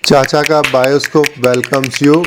चाचा का bioscope welcomes you.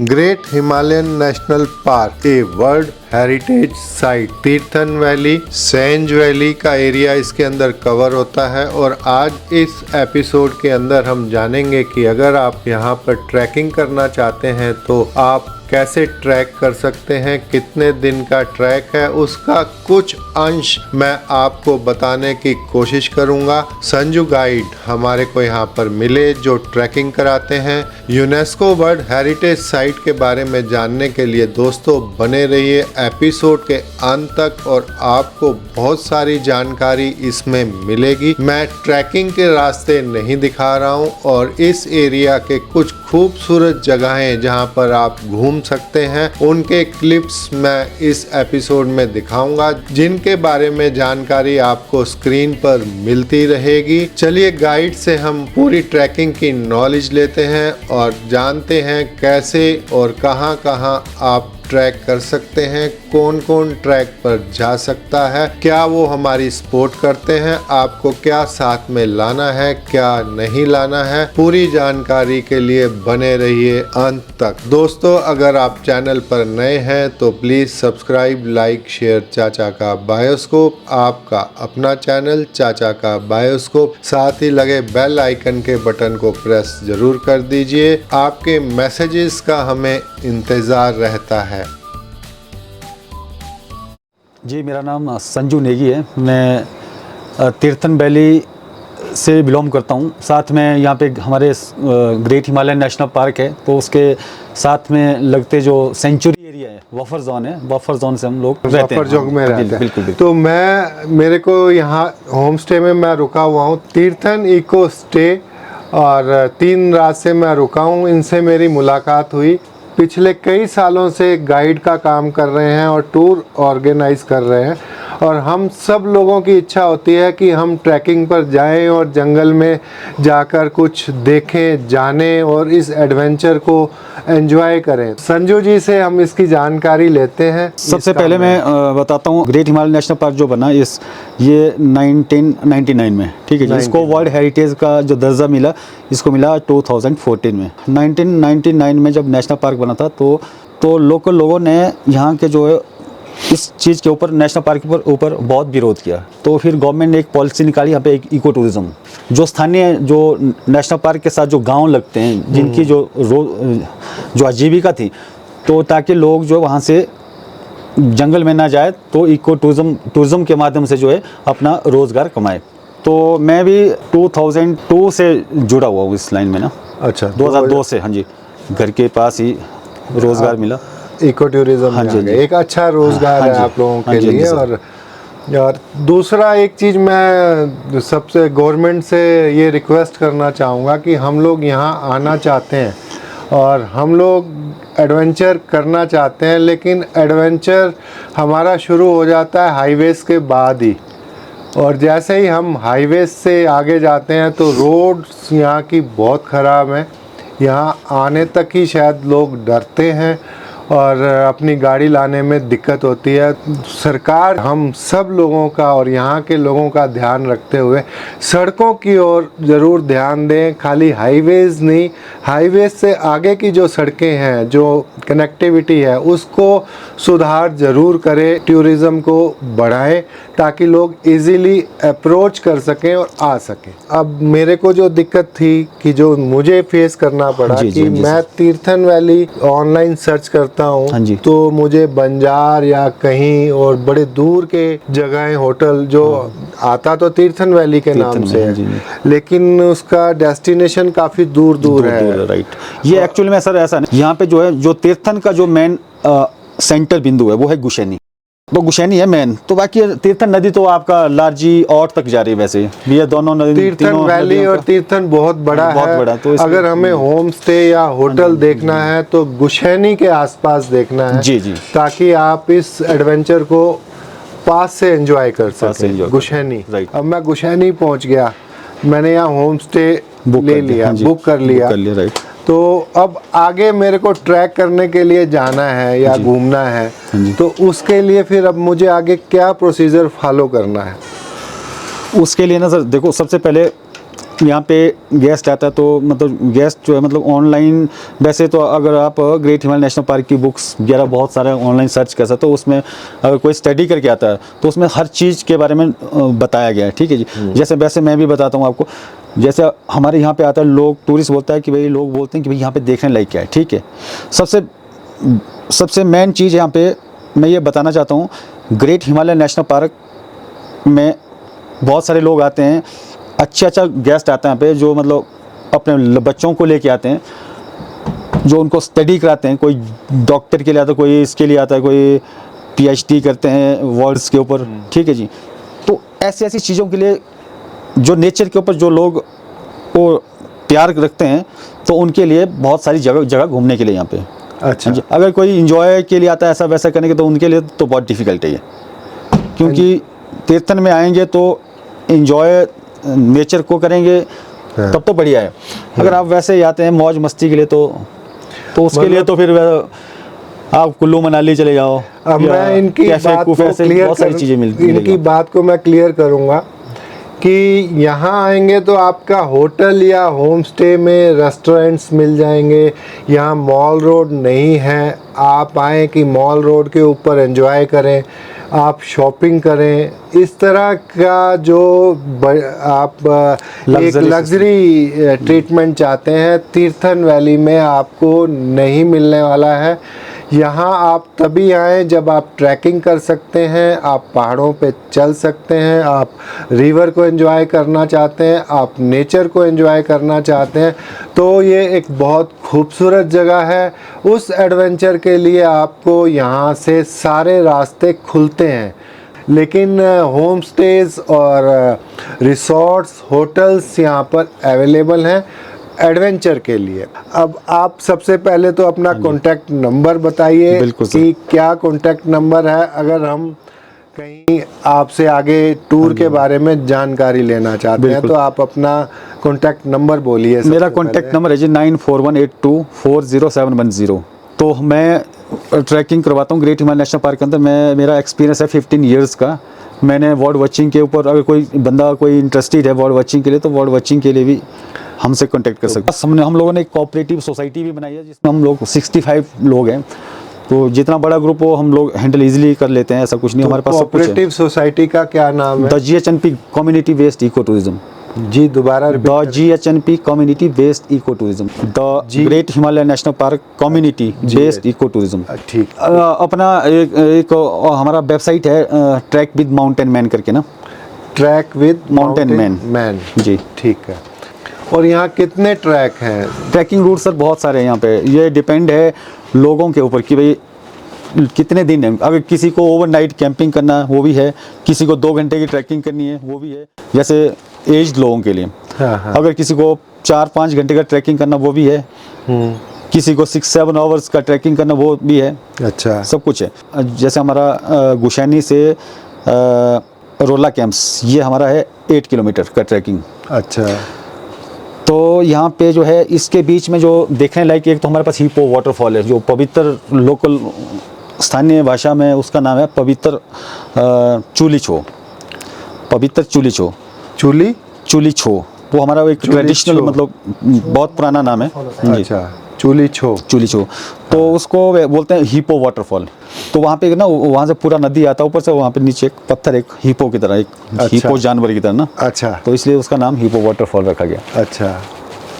Great Himalayan national park a world heritage site Tirthan valley, Sainz valley का area इसके अंदर कवर होता है। और आज इस एपिसोड के अंदर हम जानेंगे कि अगर आप यहाँ पर ट्रैकिंग करना चाहते हैं तो आप कैसे ट्रैक कर सकते हैं, कितने दिन का ट्रैक है, उसका कुछ अंश मैं आपको बताने की कोशिश करूंगा। संजू गाइड हमारे को यहाँ पर मिले जो ट्रैकिंग कराते हैं। यूनेस्को वर्ल्ड हेरिटेज साइट के बारे में जानने के लिए दोस्तों बने रहिए एपिसोड के अंत तक और आपको बहुत सारी जानकारी इसमें मिलेगी। मैं ट्रैकिंग के रास्ते नहीं दिखा रहा हूँ और इस एरिया के कुछ खूबसूरत जगहें जहाँ पर आप घूम सकते हैं उनके क्लिप्स मैं इस एपिसोड में दिखाऊंगा, जिनके बारे में जानकारी आपको स्क्रीन पर मिलती रहेगी। चलिए गाइड से हम पूरी ट्रैकिंग की नॉलेज लेते हैं और जानते हैं कैसे और कहां कहां आप ट्रैक कर सकते हैं, कौन कौन ट्रैक पर जा सकता है, क्या वो हमारी सपोर्ट करते हैं, आपको क्या साथ में लाना है, क्या नहीं लाना है। पूरी जानकारी के लिए बने रहिए अंत तक। दोस्तों अगर आप चैनल पर नए हैं तो प्लीज सब्सक्राइब, लाइक, शेयर चाचा का बायोस्कोप, आपका अपना चैनल चाचा का बायोस्कोप। साथ ही लगे बेल आइकन के बटन को प्रेस जरूर कर दीजिए, आपके मैसेजेस का हमें इंतजार रहता है। जी, मेरा नाम संजू नेगी है। मैं तीर्थन वैली से बिलोंग करता हूँ। साथ में यहाँ पे हमारे ग्रेट हिमालयन नेशनल पार्क है, तो उसके साथ में लगते जो सेंचुरी एरिया है, बफर जोन है, बफर जोन से हम लोग रहते हैं। बफर जोन में रहते हैं। बिल्कुल। तो मेरे को यहाँ होम स्टे में मैं रुका हुआ हूँ, तीर्थन इको स्टे, और 3 रात से मैं रुका हूँ। इनसे मेरी मुलाकात हुई। पिछले कई सालों से गाइड का काम कर रहे हैं और टूर ऑर्गेनाइज कर रहे हैं, और हम सब लोगों की इच्छा होती है कि हम ट्रैकिंग पर जाएं और जंगल में जाकर कुछ देखें, जानें और इस एडवेंचर को एंजॉय करें। संजू जी से हम इसकी जानकारी लेते हैं। सबसे पहले मैं बताता हूँ, ग्रेट हिमालयन नेशनल पार्क जो बना ये 1999 में, ठीक है जी। इसको वर्ल्ड हेरिटेज का जो दर्जा मिला, इसको मिला 2014 में। 1999 में जब नेशनल पार्क बना था तो लोकल लोगों ने यहाँ के जो है इस चीज़ के ऊपर, नेशनल पार्क के ऊपर बहुत विरोध किया। तो फिर गवर्नमेंट ने एक पॉलिसी निकाली यहाँ पे, एक इको टूरिज्म, जो स्थानीय जो नेशनल पार्क के साथ जो गांव लगते हैं, जिनकी जो आजीविका थी, तो ताकि लोग जो वहाँ से जंगल में ना जाए, तो इको टूरिज्म के माध्यम से जो है अपना रोज़गार कमाए। तो मैं भी 2002 से जुड़ा हुआ हूँ इस लाइन में ना। अच्छा, 2002 से, हाँ जी। घर के पास ही रोज़गार मिला। इको टूरिज्म, हाँ जी, एक अच्छा रोजगार है आप लोगों के लिए। और दूसरा एक चीज़ मैं सबसे गवर्नमेंट से ये रिक्वेस्ट करना चाहूँगा कि हम लोग यहाँ आना चाहते हैं और हम लोग एडवेंचर करना चाहते हैं, लेकिन एडवेंचर हमारा शुरू हो जाता है हाईवेज़ के बाद ही। और जैसे ही हम हाईवेज़ से आगे जाते हैं तो रोड्स यहाँ की बहुत ख़राब हैं। यहाँ आने तक ही शायद लोग डरते हैं और अपनी गाड़ी लाने में दिक्कत होती है। सरकार हम सब लोगों का और यहाँ के लोगों का ध्यान रखते हुए सड़कों की ओर ज़रूर ध्यान दें। खाली हाईवेज़ नहीं, हाईवेज़ से आगे की जो सड़कें हैं, जो कनेक्टिविटी है, उसको सुधार ज़रूर करें, टूरिज़्म को बढ़ाएं ताकि लोग इजीली अप्रोच कर सकें और आ सकें। अब मेरे को जो दिक्कत थी कि जो मुझे फेस करना पड़ा कि मैं तीर्थन वैली ऑनलाइन सर्च करता हूँ तो मुझे बंजार या कहीं और बड़े दूर के जगह होटल जो आता तो तीर्थन वैली के नाम से है, लेकिन उसका डेस्टिनेशन काफ़ी दूर है। राइट। ये एक्चुअली में सर ऐसा नहीं, यहाँ पे जो है जो तीर्थन का जो मेन सेंटर बिंदु है वो है गुशैनी, तो गुशैनी है मेन। तो बाकी तीर्थन नदी तो आपका लार्जी और तक जा रही है। वैसे ये दोनों नदी, तीर्थन वैली और तीर्थन बहुत बड़ा है। तो अगर हमें होम स्टे या होटल देखना है तो गुशैनी के आसपास देखना है जी, ताकि आप इस एडवेंचर को पास से एंजॉय कर सकें। गुशैनी, अब मैं गुशैनी पहुंच गया, मैंने यहाँ होम स्टे ले लिया, बुक कर लिया। राइट। तो अब आगे मेरे को ट्रैक करने के लिए जाना है या घूमना है, तो उसके लिए फिर अब मुझे आगे क्या प्रोसीजर फॉलो करना है? उसके लिए ना सर देखो, सबसे पहले यहाँ पे गेस्ट आता है तो मतलब गेस्ट जो है मतलब ऑनलाइन, वैसे तो अगर आप ग्रेट हिमालय नेशनल पार्क की बुक्स वगैरह बहुत सारे ऑनलाइन सर्च कर सकते हो, तो उसमें अगर कोई स्टडी करके आता है तो उसमें हर चीज़ के बारे में बताया गया है, ठीक है जी। जैसे वैसे मैं भी बताता हूँ आपको, जैसे हमारे यहाँ पे आता है लोग, टूरिस्ट बोलता है कि भाई, लोग बोलते हैं कि भाई यहाँ पे देखने लायक क्या है, ठीक है। सबसे मेन चीज़ यहाँ पे मैं ये बताना चाहता हूँ, ग्रेट हिमालय नेशनल पार्क में बहुत सारे लोग आते हैं, अच्छा गेस्ट आता है यहाँ पे, जो मतलब अपने बच्चों को लेके आते हैं, जो उनको स्टडी कराते हैं। कोई डॉक्टर के लिए आता है, कोई इसके लिए आता है, कोई पीएचडी करते हैं वर्ड्स के ऊपर, ठीक है जी। तो ऐसी चीज़ों के लिए, जो नेचर के ऊपर जो लोग वो प्यार रखते हैं, तो उनके लिए बहुत सारी जगह घूमने के लिए यहाँ पे। अच्छा। अगर कोई इंजॉय के लिए आता है ऐसा वैसा करने के, तो उनके लिए तो बहुत डिफ़िकल्ट है ये, क्योंकि तीर्थन में आएंगे तो इंजॉय नेचर को करेंगे तब तो बढ़िया है। अगर आप वैसे ही आते हैं मौज मस्ती के लिए, तो उसके लिए तो फिर आप कुल्लू मनाली चले जाओ। अब मैं इनकी बात को क्लियर करूंगा कि यहाँ आएंगे तो आपका होटल या होम स्टे में रेस्टोरेंट्स मिल जाएंगे। यहाँ मॉल रोड नहीं है, आप आएँ कि मॉल रोड के ऊपर एंजॉय करें, आप शॉपिंग करें, इस तरह का जो आप एक लग्जरी ट्रीटमेंट चाहते हैं, तीर्थन वैली में आपको नहीं मिलने वाला है। यहाँ आप तभी आएँ जब आप ट्रैकिंग कर सकते हैं, आप पहाड़ों पे चल सकते हैं, आप रिवर को एंजॉय करना चाहते हैं, आप नेचर को एंजॉय करना चाहते हैं, तो ये एक बहुत खूबसूरत जगह है। उस एडवेंचर के लिए आपको यहाँ से सारे रास्ते खुलते हैं। लेकिन होम स्टेज और रिसोर्ट्स, होटल्स यहाँ पर अवेलेबल हैं एडवेंचर के लिए। अब आप सबसे पहले तो अपना कॉन्टैक्ट नंबर बताइए कि क्या कॉन्टैक्ट नंबर है, अगर हम कहीं आपसे आगे टूर के बारे में जानकारी लेना चाहते हैं, तो आप अपना कॉन्टैक्ट नंबर बोलिए। मेरा कॉन्टैक्ट नंबर है जी 9418240710। तो मैं ट्रैकिंग करवाता हूँ ग्रेट हिमालय नेशनल पार्क के अंदर। मेरा एक्सपीरियंस है 15 ईयर्स का। मैंने बर्ड वॉचिंग के ऊपर, अगर कोई बंदा कोई इंटरेस्टेड है बर्ड वॉचिंग के लिए, तो बर्ड वॉचिंग के लिए भी हमसे कांटेक्ट कर सकते हैं। हम लोगों ने एक कोऑपरेटिव सोसाइटी भी बनाई है, जिसमें हम लोग 65 लोग हैं। तो जितना बड़ा ग्रुप हो हम लोग हैंडल इजीली कर लेते हैं, ऐसा कुछ नहीं। हमारे पास कोऑपरेटिव सोसाइटी का क्या नाम है? The GHNP community based eco tourism. जी दोबारा। The GHNP community based eco tourism, the great Himalaya national park community based eco tourism. ठीक। अपना एक हमारा वेबसाइट है ट्रैक विद माउंटेन मैन करके ना, ट्रैक विद माउंटेन मैन जी। ठीक है। और यहाँ कितने ट्रैक हैं? ट्रैकिंग रूट सर बहुत सारे हैं यहाँ पे। ये डिपेंड है लोगों के ऊपर कि भाई कितने दिन है। अगर किसी को ओवरनाइट कैंपिंग करना है वो भी है, किसी को 2 घंटे की ट्रैकिंग करनी है वो भी है, जैसे एज्ड लोगों के लिए। हाँ। अगर किसी को 4-5 घंटे का ट्रैकिंग करना वो भी है, किसी को 6-7 आवर्स का ट्रैकिंग करना वो भी है। अच्छा, सब कुछ है। जैसे हमारा गुशैनी से रोला कैंप्स, ये हमारा है 8 किलोमीटर का ट्रैकिंग। अच्छा। तो यहाँ पे जो है इसके बीच में जो देखने लायक, एक तो हमारे पास हिप्पो वाटरफॉल है, जो पवित्र, लोकल स्थानीय भाषा में उसका नाम है पवित्र चूलीछो। पवित्र चूलीछो, चूलीछो वो हमारा एक ट्रेडिशनल, मतलब बहुत पुराना नाम है। अच्छा, चूलीछो। तो उसको बोलते हैं हिप्पो वाटरफॉल। तो वहाँ पे ना, वहाँ से पूरा नदी आता है ऊपर से, वहाँ पे नीचे एक पत्थर, एक हिप्पो की तरह, एक हिप्पो जानवर की तरह ना। अच्छा। तो इसलिए उसका नाम हिप्पो वाटरफॉल रखा गया। अच्छा।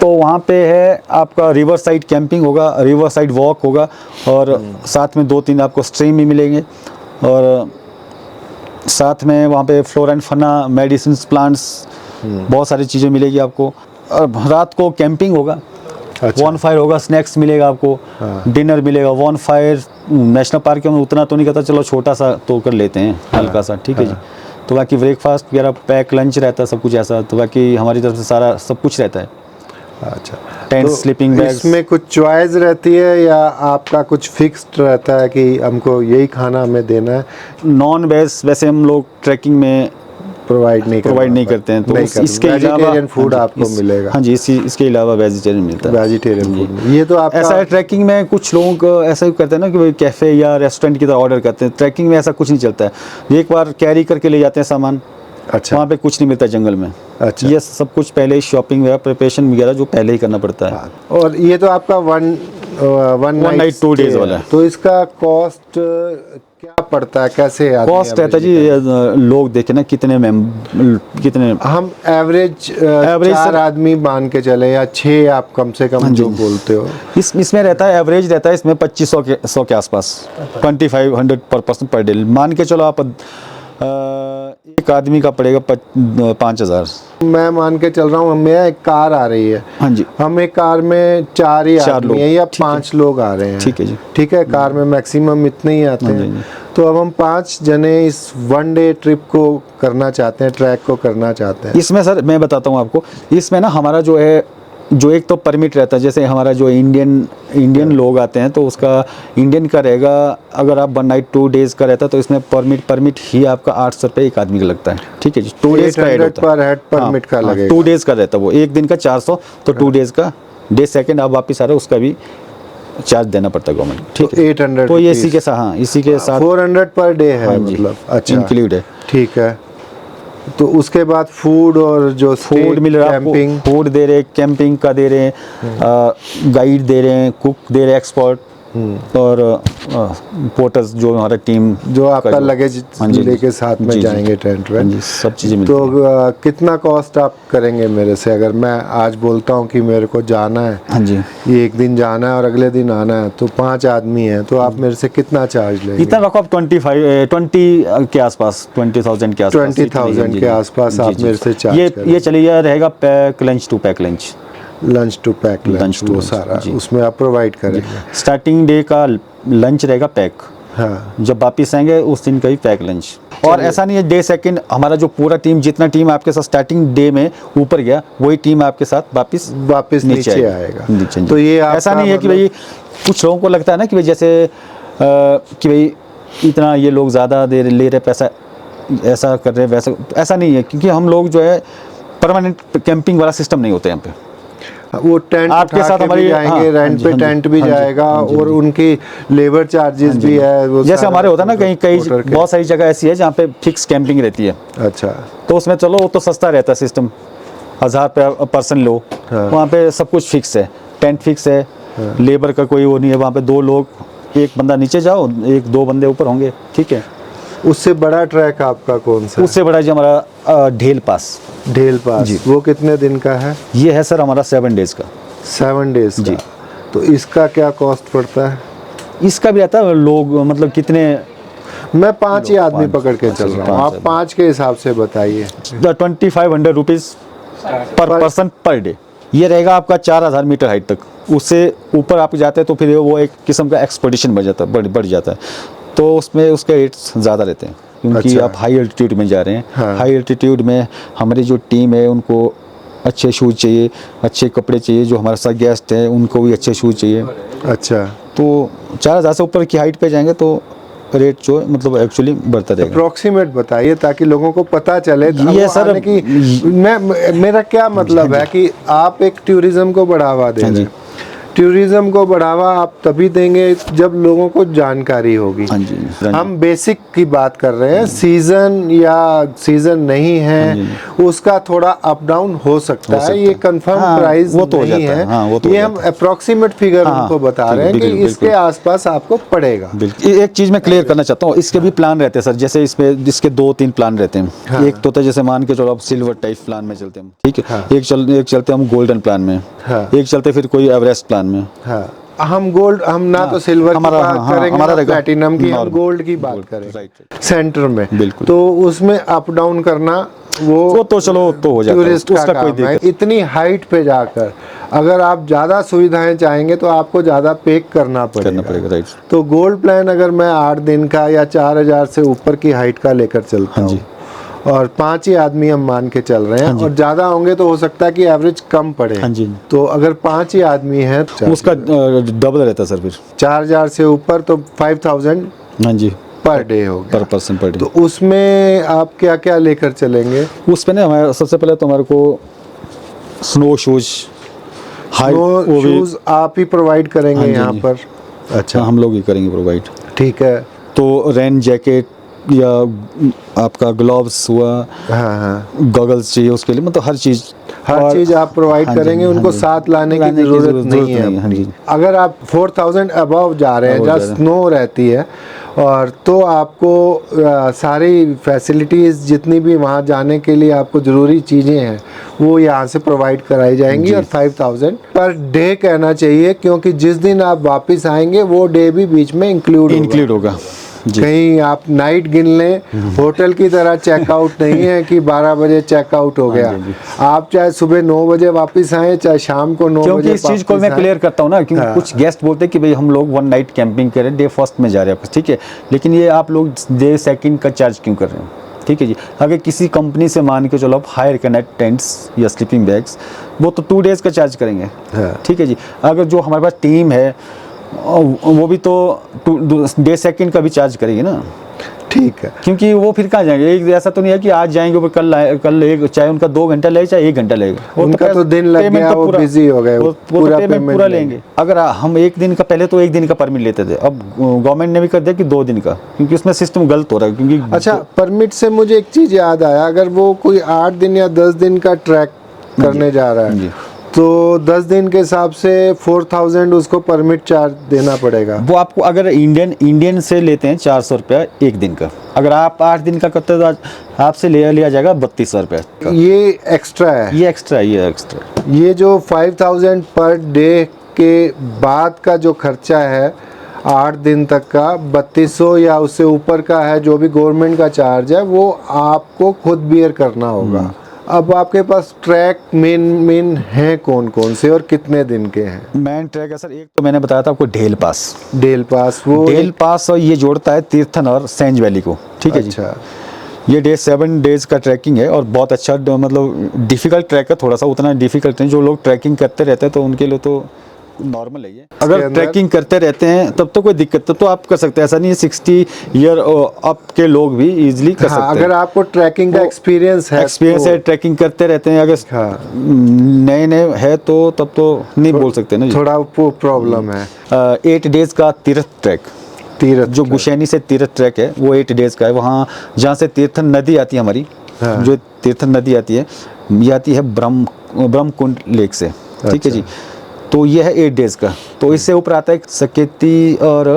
तो वहाँ पे है आपका रिवर साइड कैंपिंग होगा, रिवर साइड वॉक होगा, और साथ में 2-3 आपको स्ट्रीम भी मिलेंगे, और साथ में वहाँ पे flora and fauna, medicine plants, बहुत सारी चीज़ें मिलेगी आपको। और रात को कैंपिंग होगा। अच्छा। वॉन फायर होगा, स्नैक्स मिलेगा आपको। हाँ। डिनर मिलेगा। वॉन फायर नेशनल पार्क में उतना तो नहीं करता, चलो छोटा सा तो कर लेते हैं, हल्का सा, ठीक है जी। तो बाकी ब्रेकफास्ट वगैरह, पैक लंच रहता है, सब कुछ ऐसा। तो बाकी हमारी तरफ से सारा सब कुछ रहता है। अच्छा। Tent, sleeping bags. इसमें कुछ चॉइस रहती है या आपका कुछ फिक्स्ड रहता है कि हमको यही खाना हमें देना है? नॉन वेज वैसे हम लोग ट्रैकिंग में प्रोवाइड नहीं करते हैं, तो इसके अलावा फूड आपको मिलेगा। हाँ जी, इसके अलावा वेजिटेरियन मिलता है। Vegetarian food. ये तो आपका ऐसा है, ट्रैकिंग में कुछ लोग ऐसा ही करते हैं ना कि भाई कैफ़े या रेस्टोरेंट की तरह ऑर्डर करते हैं। ट्रैकिंग में ऐसा कुछ नहीं चलता है। एक बार कैरी करके ले जाते हैं सामान। अच्छा। वहाँ पे कुछ नहीं मिलता जंगल में। अच्छा। ये सब कुछ पहले ही शॉपिंग वगैरह प्रिपरेशन वगैरह जो पहले ही करना पड़ता है। और ये तो आपका वन नाइट 2 days वाला है। तो इसका कॉस्ट क्या पड़ता है, कैसे आदमी कॉस्ट रहता है average जी, निकाले? लोग देखे ना कितने हम एवरेज Average चार सर- आदमी मान के चले या 6 आप कम से कम जो बोलते हो। इसमें रहता है, एवरेज रहता है इसमें 2500 के आसपास, 2500 पर पर्सन पर डे मान के चलो आप। एक आदमी का पड़ेगा 5000। मैं मान के चल रहा हूँ, मेरा एक कार आ रही है, हाँ जी, हम एक कार में 4 ही चार आदमी लोग, हैं या ठीक है। 5 लोग आ रहे हैं। ठीक है जी। ठीक है, कार में मैक्सिमम इतने ही आते हाँ जी, हैं। हाँ तो अब हम 5 जने इस वन डे ट्रिप को करना चाहते हैं, ट्रैक को करना चाहते हैं। इसमें सर मैं बताता हूँ आपको, इसमें ना हमारा जो एक तो परमिट रहता है, जैसे हमारा जो इंडियन लोग आते हैं तो उसका इंडियन का रहेगा। अगर आप 1 नाइट 2 days का रहता है तो इसमें परमिट ही आपका 800 रुपये एक आदमी का लगता है। ठीक है जी, 2 days का ऐड 800 होता है। पर हेड परमिट का लगेगा। 2 days का रहता है वो, एक दिन का 400, तो 2 days का डे सेकंड आप वापिस आ रहे हो उसका भी चार्ज देना पड़ता है गवर्नमेंट। ठीक तो है, 800 तो ये इसी के साथ, हाँ इसी के साथ 400 पर डे है, हाँ जी, मतलब अच्छा इंक्लूड है। ठीक है। तो उसके बाद फूड और जो फूड मिल रहा है आपको, कैंपिंग फूड दे रहे, कैंपिंग का दे रहे हैं, गाइड दे रहे हैं, कुक दे रहे हैं, एक्सपर्ट, और पोर्टर्स जो हमारा टीम जो आपका का लगेज हाँ जी, लेके साथ में जी, जी। जाएंगे टेंट हाँ में। जी, सब चीज़ें मिलती तो हैं। कितना कॉस्ट आप करेंगे मेरे से, अगर मैं आज बोलता हूँ कि मेरे को जाना है, हाँ जी, ये एक दिन जाना है और अगले दिन आना है, तो 5 आदमी हैं, तो आप मेरे से कितना चार्ज लेंगे? इतना रखो आप 20 के आसपास, 20,000 के आसपास, 20,000 के आसपास आप मेरे से चार्ज ये करेंगे। चलिए रहेगा pack lunch to pack lunch, lunch to pack lunch Lunch to वो lunch, सारा जी। उसमें आप प्रोवाइड करेंगे। स्टार्टिंग डे का लंच रहेगा पैक, हाँ, जब वापिस आएंगे उस दिन का ही पैक लंच। और ऐसा नहीं है डे सेकंड हमारा जो पूरा टीम, जितना टीम आपके साथ स्टार्टिंग डे में ऊपर गया, वही टीम आपके साथ वापिस नीचे आएगा। नीचे। तो ये ऐसा आपका नहीं है कि मतलब- भाई, कुछ लोगों को लगता है ना कि भाई जैसे कि भाई इतना ये लोग ज़्यादा दे ले रहे पैसा, ऐसा कर रहे वैसा, ऐसा नहीं है, क्योंकि हम लोग जो है परमानेंट कैंपिंग वाला सिस्टम नहीं होते यहाँ पे। वो टेंट आपके उठा साथ के हमारी- भी जाएंगे, हाँ, रेंट हाँ जी, पे हाँ जी, टेंट भी हाँ जी, जाएगा, हाँ जी, और उनकी लेबर चार्जेस भी है वो जैसे सारा हमारे होता है ना, कहीं होटल के। बहुत सारी जगह ऐसी है जहाँ पे फिक्स कैंपिंग रहती है, अच्छा, तो उसमें चलो वो तो सस्ता रहता है सिस्टम, 1000 रुपये पर्सन लो। हाँ। वहाँ पे सब कुछ फिक्स है, टेंट फिक्स है, लेबर का कोई वो नहीं है। वहाँ पे 2 लोग, एक बंदा नीचे जाओ, 1-2 बंदे ऊपर होंगे। ठीक है, उससे बड़ा ट्रैक आपका कौन सा है? उससे बड़ा जी हमारा ढेल पास, ढेल पास, वो कितने दिन का है? ये है सर हमारा 7 days का। 7 डेज जी। का। तो इसका क्या कॉस्ट पड़ता है? इसका भी आता है, लोग मतलब कितने, मैं 5 ही आदमी पकड़ के चल रहा हूँ, आप 5 के हिसाब से बताइए। 2500 रुपीज़ पर पर्सन पर डे। ये रहेगा आपका 4000 मीटर हाइट तक। उससे ऊपर आप जाते हैं तो फिर वो एक किस्म का एक्सपेडिशन बढ़ जाता है, तो उसमें उसके रेट्स ज़्यादा रहते हैं, क्योंकि अच्छा। आप हाई एल्टीट्यूड में जा रहे हैं। हाँ। हाई एल्टीट्यूड में हमारी जो टीम है उनको अच्छे शूज़ चाहिए, अच्छे कपड़े चाहिए, जो हमारे साथ गेस्ट हैं उनको भी अच्छे शूज़ चाहिए। अच्छा, तो 4000 से ऊपर की हाइट पे जाएंगे तो रेट जो मतलब एक्चुअली बढ़ता रहेगा। अप्रोक्सीमेट बताइए ताकि लोगों को पता चले। ये वो सर आने की मेरा क्या मतलब है कि आप एक टूरिज्म को बढ़ावा दे हाँ रहे जी। हैं। टूरिज्म को बढ़ावा आप तभी देंगे जब लोगों को जानकारी होगी। हाँ जी, हम बेसिक की बात कर रहे हैं, सीजन या सीजन नहीं है उसका थोड़ा अप डाउन हो सकता है, ये कंफर्म हाँ, प्राइस वो तो हो नहीं जाता है, है। हाँ, वो तो हो ये हम जाता है। अप्रोक्सीमेट फिगर हाँ, उनको बता ठीक है, रहे हैं कि बिल्कुल, इसके बिल्कुल। आसपास आपको पड़ेगा। बिल्कुल। एक चीज़ मैं क्लियर करना चाहता हूँ, इसके भी प्लान रहते हैं सर, जैसे इसमें इसके 2-3 प्लान रहते हैं। हाँ। एक तो होता है जैसे मान के चलो आप सिल्वर टाइप प्लान में चलते हैं, ठीक है। हाँ। एक चलते हम गोल्डन प्लान में। हाँ। एक चलते फिर कोई एवरेस्ट प्लान में। हाँ, हम गोल्ड, हम ना तो सिल्वर की हमारा- बात हाँ, करेंगे हमारा ना रहेगा प्लैटिनम की, हम नॉर्मल। गोल्ड की बात गोल्ड, करेंगे राइट। सेंटर में। बिल्कुल। तो उसमें अप डाउन करना वो तो चलो तो हो जाता है, टूरिस्ट का उसका कोई काम है। दिक्कत। इतनी हाइट पे जाकर अगर आप ज़्यादा सुविधाएं चाहेंगे तो आपको ज़्यादा पे करना पड़ेगा। राइट। तो गोल्ड प्लान अगर मैं 8 दिन का या 4000 से ऊपर की हाइट का लेकर चलता हाँ हूँ जी। और 5 ही आदमी हम मान के चल रहे हैं, और ज़्यादा होंगे तो हो सकता है कि एवरेज कम पड़े। हाँ जी। तो अगर 5 ही आदमी हैं तो उसका डबल रहता है सर फिर। 4000 से ऊपर तो 5000 हाँ जी, पर डे हो गया। पर पर्सन पर डे। तो उसमें आप क्या क्या लेकर चलेंगे? उस पे ना हमारे सबसे पहले तो हमारे को स्नो शूज, हाई वो शूज आप ही प्रोवाइड करेंगे हाँ जी, यहाँ जी। पर? अच्छा, हम लोग ही करेंगे प्रोवाइड। ठीक है। तो रेन जैकेट या आपका ग्लव्स हुआ, हाँ हाँ, गॉगल्स चाहिए उसके लिए, मतलब हर चीज़ आप प्रोवाइड हाँ जी, करेंगे, हाँ उनको जी। साथ लाने की लाने की ज़रूरत ज़रूरत नहीं है। नहीं है, हाँ जी। अगर आप 4000 अबव जा रहे हैं above जहाँ जा रहे हैं। स्नो रहती है, और तो आपको सारी फैसिलिटीज़ जितनी भी वहाँ जाने के लिए आपको ज़रूरी चीज़ें हैं वो यहाँ से प्रोवाइड कराई जाएंगी। जी। और 5000 पर डे कहना चाहिए, क्योंकि जिस दिन आप वापस आएंगे वो डे भी बीच में इंक्लूड होगा जी। कहीं आप नाइट गिन लें, होटल की तरह चेकआउट नहीं है कि 12 बजे चेकआउट हो गया। हाँ जी। आप चाहे सुबह 9 बजे वापस आए, चाहे शाम को 9 क्योंकि बजे इस चीज़ को वापस मैं आएं। क्लियर करता हूँ ना, क्योंकि हाँ। कुछ गेस्ट बोलते हैं कि भाई हम लोग 1 नाइट कैंपिंग करें, डे फर्स्ट में जा रहे हैं वापस, ठीक है, लेकिन ये आप लोग डे सेकंड का चार्ज क्यों कर रहे हैं? ठीक है जी। अगर किसी कंपनी से मान के चलो आप हायर करना टेंट्स या स्लीपिंग बैग्स, वो तो 2 डेज़ का चार्ज करेंगे, हाँ। ठीक है जी। अगर जो हमारे पास टीम है वो भी तो डे सेकंड का भी चार्ज करेगी ना, ठीक है। क्योंकि वो फिर कहाँ जाएंगे? एक ऐसा तो नहीं है कि आज जाएंगे वो कल एक, चाहे उनका 2 घंटा लगे चाहे 1 घंटा लगेगा, वो उनका तो दिन लग पेमेंट गया, तो वो पूरा बिजी हो गए, वो पूरा तो पेमेंट पूरा लेंगे। लेंगे। अगर हम 1 दिन का, पहले तो 1 दिन का परमिट लेते थे, अब गवर्नमेंट ने भी कर दिया कि 2 दिन का, क्योंकि उसमें सिस्टम गलत हो रहा है। क्योंकि अच्छा, परमिट से मुझे एक चीज़ याद आया, अगर वो कोई 8 दिन या 10 दिन का ट्रैक करने जा रहा जी। है तो 10 दिन के हिसाब से 4000 उसको परमिट चार्ज देना पड़ेगा। वो आपको अगर इंडियन से लेते हैं 400 रुपया 1 दिन का, अगर आप 8 दिन का करते हो तो आपसे लिया जाएगा 3200 रुपया का। ये एक्स्ट्रा है। ये एक्स्ट्रा। ये जो 5000 पर डे के बाद का जो खर्चा है 8 दिन तक का, 3200 या उससे ऊपर का है, जो भी गवर्नमेंट का चार्ज है वो आपको खुद बियर करना होगा। अब आपके पास ट्रैक मेन हैं कौन कौन से और कितने दिन के हैं? मैन ट्रैक है सर, एक तो मैंने बताया था आपको ढेल पास। डेल पास, वो डेल पास, और ये जोड़ता है तीर्थन और सेंज वैली को, ठीक है जी। अच्छा, ये 7 डेज का ट्रैकिंग है और बहुत अच्छा, मतलब डिफिकल्ट ट्रैक है, थोड़ा सा उतना डिफिकल्ट नहीं। जो लोग ट्रैकिंग करते रहते हैं तो उनके लिए तो नॉर्मल है ये। अगर अंदर- ट्रैकिंग करते रहते हैं तब तो कोई दिक्कत, तब तो आप कर सकते हैं, ऐसा नहीं है। 60 ईयर अप के लोग भी इजीली कर हाँ, सकते हैं। अगर आपको ट्रैकिंग का वो एक्सपीरियंस है है, ट्रैकिंग करते रहते हैं। अगर हाँ, नए है तो तब तो नहीं बोल सकते ना जी। थोड़ा प्रॉब्लम है। 8 डेज का तीर्थ ट्रैक, तीर्थ जो गुशैनी से तीर्थ ट्रैक है वो 8 डेज का है। वहाँ जहाँ से तीर्थन नदी आती है हमारी, हाँ। जो तीर्थन नदी आती है, ये आती है ब्रह्मकुंड लेक से, ठीक है जी। तो ये है 8 डेज का। तो इससे ऊपर आता है सकेती और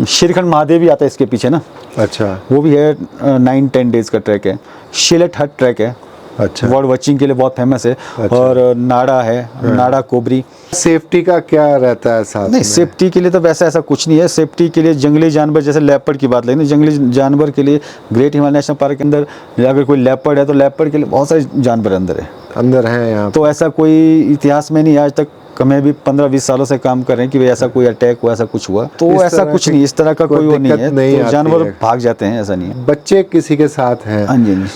श्रीखंड महादेव भी आता है इसके पीछे ना, अच्छा वो भी है 9-10 डेज का ट्रैक है। शिलेट हट ट्रैक है, अच्छा। बर्ड वॉचिंग के लिए बहुत फेमस है। अच्छा। और नाड़ा है, नाड़ा कोबरी। सेफ्टी का क्या रहता है साथ नहीं, में? सेफ्टी के लिए तो वैसा ऐसा कुछ नहीं है। सेफ्टी के लिए जंगली जानवर, जैसे लेपर्ड की बात लें, जंगली जानवर के लिए ग्रेट हिमालय नेशनल पार्क के अंदर अगर कोई लेपर्ड है तो लेपर्ड के लिए बहुत सारे जानवर अंदर है। अंदर हैं यहाँ? तो ऐसा कोई इतिहास में नहीं, आज तक हमें भी 15-20 सालों से काम कर रहे हैं कि भाई ऐसा कोई अटैक हुआ, ऐसा कुछ हुआ, तो इस ऐसा तरह कुछ की नहीं, इस तरह का कोई कोई वो नहीं दिक्कत है। नहीं तो आती जानवर है। भाग जाते हैं, ऐसा नहीं है। बच्चे किसी के साथ हैं? हाँ जी, हाँ जी।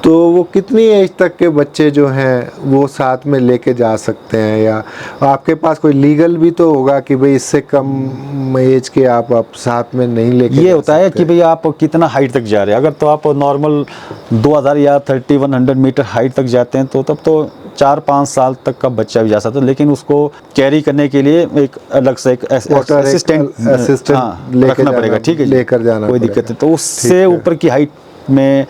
तो वो कितनी एज तक के बच्चे जो हैं वो साथ में लेके जा सकते हैं, या आपके पास कोई लीगल भी तो होगा कि भाई इससे कम एज के आप साथ में नहीं लेके ये जा होता है सकते? कि भाई आप कितना हाइट तक जा रहे हैं। अगर तो आप नॉर्मल 2000 या 3100 मीटर हाइट तक जाते हैं तो तब तो 4-5 साल तक का बच्चा भी जा सकता है, लेकिन उसको कैरी करने के लिए एक अलग से एक असिस्टेंट रखना पड़ेगा, ठीक है जी, लेकर जाना कोई दिक्कत नहीं। तो उससे ऊपर की हाइट में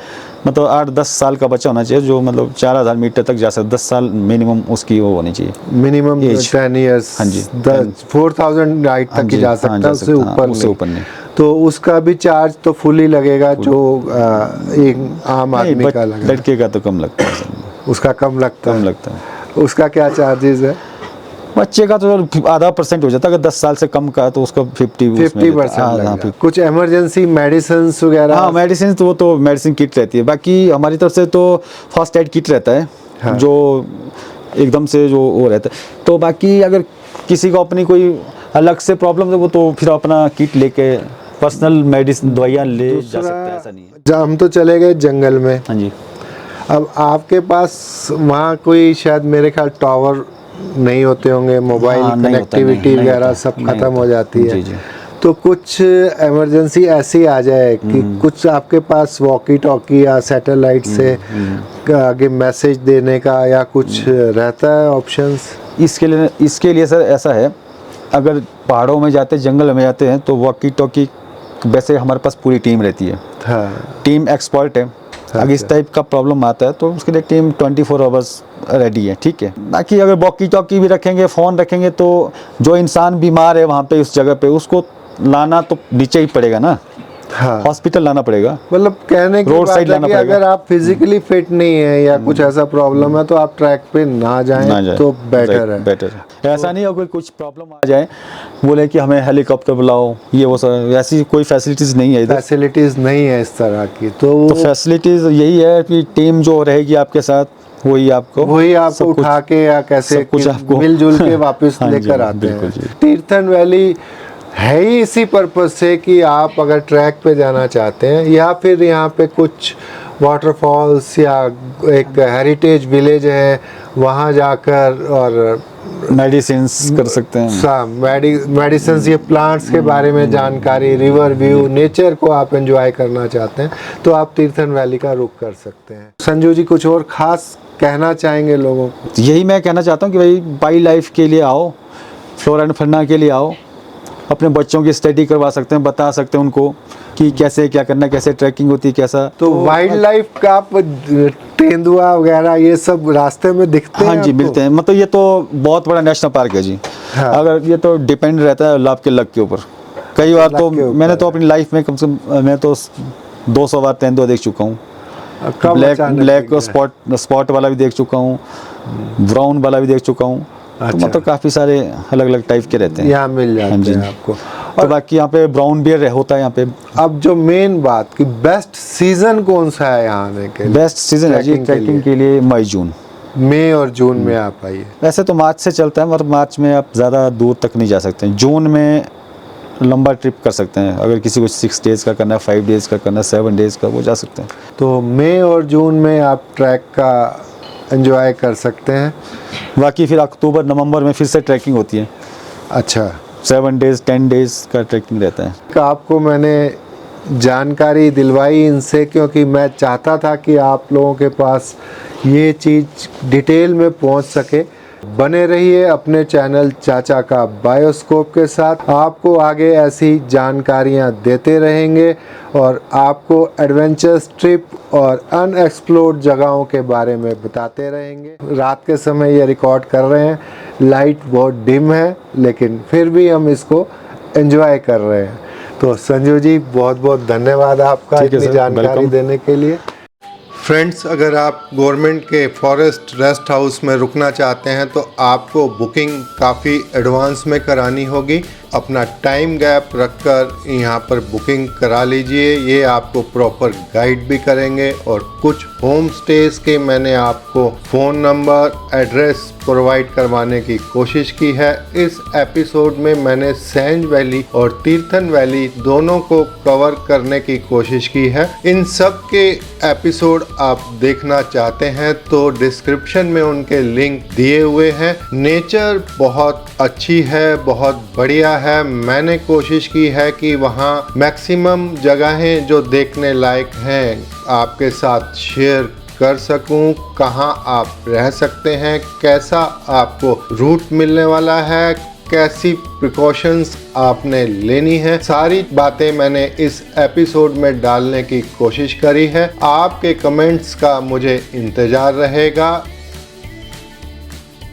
मतलब 8-10 साल का बच्चा होना चाहिए, जो मतलब 4000 मीटर तक जा सकता है। 10 साल मिनिमम उसकी वो होनी चाहिए, मिनिमम Age। 10 ईयर्स। हाँ जी। 4000 हाइट तक ही जा सकता है, उससे ऊपर नहीं। तो उसका भी चार्ज तो फुल ही लगेगा जो एक आम आदमी का लगेगा? लड़के का तो कम लगता है, उसका कम लगता है। उसका क्या चार्जेस है? बच्चे का तो आधा % हो जाता है। अगर 10 साल से कम का तो उसका 50%। कुछ इमरजेंसी मेडिसिन वगैरह? हाँ, मेडिसिन तो वो तो मेडिसिन किट रहती है। बाकी हमारी तरफ से तो फर्स्ट एड किट रहता है, हाँ। जो एकदम से जो वो रहता है। तो बाकी अगर किसी को अपनी कोई अलग से प्रॉब्लम है वो तो फिर अपना किट लेके पर्सनल मेडिसिन दवाइयाँ ले जा सकते हैं, ऐसा नहीं है। जब हम तो चले गए जंगल में, हाँ जी। अब आपके पास वहाँ कोई शायद मेरे ख्याल टावर नहीं होते होंगे, मोबाइल हाँ, नहीं होता, कनेक्टिविटी नहीं वगैरह होता, सब नहीं खत्म होता। हो जाती है। जी, जी। तो कुछ इमरजेंसी ऐसी आ जाए कि कुछ आपके पास वॉकी टॉकी या सैटेलाइट से आगे मैसेज देने का या कुछ रहता है ऑप्शंस? इसके लिए सर ऐसा है, अगर पहाड़ों में जाते, जंगल में जाते हैं तो वॉकी टॉकी वैसे हमारे पास पूरी टीम रहती है। हाँ टीम एक्सपर्ट है। अगर इस टाइप का प्रॉब्लम आता है तो उसके लिए टीम 24 आवर्स रेडी है, ठीक है। बाकी अगर वॉकी टॉकी भी रखेंगे, फ़ोन रखेंगे, तो जो इंसान बीमार है वहाँ पे उस जगह पे उसको लाना तो नीचे ही पड़ेगा ना, हाँ, हॉस्पिटल लाना पड़ेगा। मतलब कहने की रोड बात साइड है लाना कि पड़ेगा। अगर आप फिजिकली फिट नहीं है या कुछ ऐसा प्रॉब्लम है तो आप ट्रैक पे ना जाएं तो बेटर है। बेटर है। ऐसा नहीं अगर कुछ प्रॉब्लम आ जाए बोले कि हमें हेलीकॉप्टर बुलाओ, ये वो सब, ऐसी कोई फैसिलिटीज़ नहीं है इधर। फैसिलिटीज नहीं है इस तरह की, तो फैसिलिटीज़ यही है कि टीम जो रहेगी आपके साथ वही आपको आपको सब कुछ- उठा के या कैसे सब कुछ आपको मिलजुल के वापस हाँ जी, लेकर आते बिल्कुल हैं। जी। तीर्थन वैली है ही इसी पर्पज से कि आप अगर ट्रैक पे जाना चाहते हैं या फिर यहाँ पे कुछ वाटरफॉल्स या एक हेरिटेज विलेज है वहाँ जाकर और मेडिसिन्स कर सकते हैं। मेडिसिन ये प्लांट्स के बारे में जानकारी, रिवर व्यू, नेचर को आप एंजॉय करना चाहते हैं तो आप तीर्थन वैली का रुख कर सकते हैं। संजू जी कुछ और खास कहना चाहेंगे लोगों को? यही मैं कहना चाहता हूँ कि भाई वाइल्ड लाइफ के लिए आओ, फ्लोरा एंड फौना के लिए आओ, अपने बच्चों की स्टडी करवा सकते हैं, बता सकते हैं उनको कि कैसे क्या करना, कैसे ट्रैकिंग होती है, कैसा। तो वाइल्ड लाइफ का आप तेंदुआ वगैरह ये सब रास्ते में दिखते हैं? हाँ जी, आपको? मिलते हैं। मतलब ये तो बहुत बड़ा नेशनल पार्क है जी। हाँ। अगर ये तो डिपेंड रहता है आपके लक के ऊपर। कई बार तो लक के ऊपर मैंने तो अपनी लाइफ में कम से कम मैं तो 200 बार तेंदुआ देख चुका हूँ। कब ब्लैक अचानक ब्लैक दिख गया? स्पॉट वाला भी देख चुका हूँ, ब्राउन वाला भी देख चुका हूँ। तो अच्छा। मतलब काफ़ी सारे अलग अलग टाइप के रहते हैं यहाँ मिल हाँ जाते जी। हैं आपको। और बाकी यहाँ पे ब्राउन बियर होता है यहाँ पे। अब जो मेन बात कि बेस्ट सीजन कौन सा है यहाँ आने के लिए? बेस्ट सीजन है जी ट्रैकिंग के ट्रैकिंग के लिए मई जून। मई और जून में आप आइए। वैसे तो मार्च से चलता है, मगर मार्च में आप ज़्यादा दूर तक नहीं जा सकते हैं। जून में लंबा ट्रिप कर सकते हैं, अगर किसी को 6 डेज़ का करना है, 5 डेज़ का करना है, 7 डेज़ का, वो जा सकते हैं। तो मई और जून में आप ट्रैक का एंजॉय कर सकते हैं। बाकी फिर अक्टूबर नवंबर में फिर से ट्रैकिंग होती है। अच्छा, 7 डेज़ 10 डेज़ का ट्रैकिंग रहता है। आपको मैंने जानकारी दिलवाई इनसे क्योंकि मैं चाहता था कि आप लोगों के पास ये चीज़ डिटेल में पहुंच सके। बने रहिए अपने चैनल चाचा का बायोस्कोप के साथ, आपको आगे ऐसी जानकारियां देते रहेंगे और आपको एडवेंचर्स ट्रिप और अनएक्सप्लोर्ड जगहों के बारे में बताते रहेंगे। रात के समय ये रिकॉर्ड कर रहे हैं, लाइट बहुत डिम है लेकिन फिर भी हम इसको एंजॉय कर रहे हैं। तो संजू जी बहुत बहुत धन्यवाद आपका ठीक है इतनी सर, जानकारी वेलकम। देने के लिए। फ्रेंड्स, अगर आप गवर्नमेंट के फॉरेस्ट रेस्ट हाउस में रुकना चाहते हैं तो आपको बुकिंग काफ़ी एडवांस में करानी होगी। अपना टाइम गैप रखकर यहाँ पर बुकिंग करा लीजिए। ये आपको प्रॉपर गाइड भी करेंगे और कुछ होम स्टेज के मैंने आपको फ़ोन नंबर, एड्रेस प्रोवाइड करवाने की कोशिश की है। इस एपिसोड में मैंने सैंज वैली और तीर्थन वैली दोनों को कवर करने की कोशिश की है। इन सब के एपिसोड आप देखना चाहते हैं तो डिस्क्रिप्शन में उनके लिंक दिए हुए हैं। नेचर बहुत अच्छी है, बहुत बढ़िया है। मैंने कोशिश की है कि वहाँ मैक्सिमम जगहें जो देखने लायक हैं आपके साथ शेयर कर सकूं। कहाँ आप रह सकते हैं, कैसा आपको रूट मिलने वाला है, कैसी प्रिकॉशंस आपने लेनी है, सारी बातें मैंने इस एपिसोड में डालने की कोशिश करी है। आपके कमेंट्स का मुझे इंतज़ार रहेगा।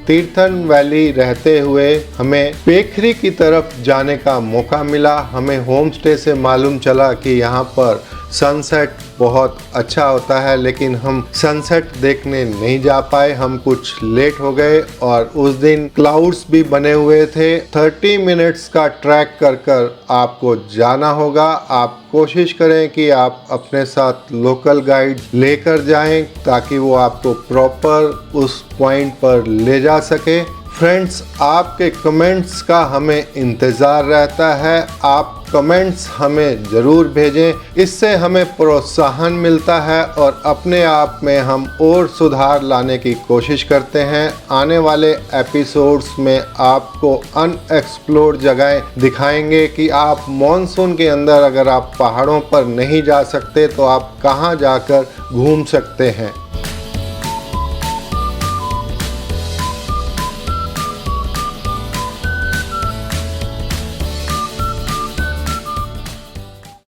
तीर्थन वैली रहते हुए हमें पेखरी की तरफ जाने का मौका मिला। हमें होम स्टे से मालूम चला कि यहाँ पर सनसेट बहुत अच्छा होता है, लेकिन हम सनसेट देखने नहीं जा पाए। हम कुछ लेट हो गए और उस दिन क्लाउड्स भी बने हुए थे। 30 मिनट्स का ट्रैक कर आपको जाना होगा। आप कोशिश करें कि आप अपने साथ लोकल गाइड लेकर जाएं ताकि वो आपको प्रॉपर उस पॉइंट पर ले जा सके। फ्रेंड्स, आपके कमेंट्स का हमें इंतज़ार रहता है। आप कमेंट्स हमें ज़रूर भेजें, इससे हमें प्रोत्साहन मिलता है और अपने आप में हम और सुधार लाने की कोशिश करते हैं। आने वाले एपिसोड्स में आपको अनएक्सप्लोर्ड जगहें दिखाएंगे कि आप मॉनसून के अंदर अगर आप पहाड़ों पर नहीं जा सकते तो आप कहां जाकर घूम सकते हैं।